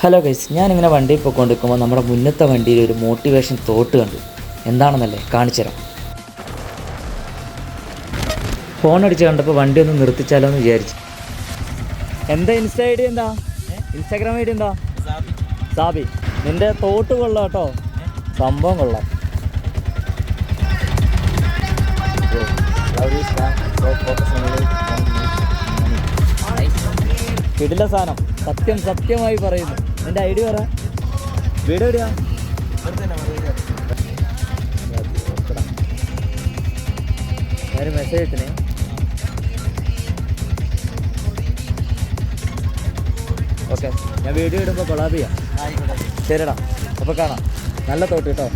Hello guys, ഞാനിങ്ങനെ വണ്ടിയിൽ പോയിക്കൊണ്ടിരിക്കുമ്പോൾ നമ്മുടെ മുന്നത്തെ വണ്ടിയിൽ ഒരു മോട്ടിവേഷൻ തോട്ട് കണ്ടു. എന്താണെന്നല്ലേ കാണിച്ചു തരാം. ഫോൺ അടിച്ച് കണ്ടപ്പോൾ വണ്ടി ഒന്ന് നിർത്തിച്ചാലോ എന്ന് വിചാരിച്ചു. എന്താ ഇൻസ്റ്റ ഐ ഡി? എന്താ ഇൻസ്റ്റാഗ്രാം ഐ ഡി? എന്താ? സാബി. നിൻ്റെ തോട്ട് കൊള്ളാം കേട്ടോ, സംഭവം കൊള്ളാം. കിടില സാധനം, സത്യമായി പറയുന്നു. നിന്റെ ഐ ഡി പറ. വീട് എവിടെയാ? ഞാൻ മെസ്സേജ് ഇട്ടിനെ. ഓക്കെ, ഞാൻ വീഡിയോ ഇടുമ്പോൾ കൊളാബ് ചെയ്യാം. ശരിടാ, അപ്പോൾ കാണാം. നല്ല തോട്ട് കേട്ടോ.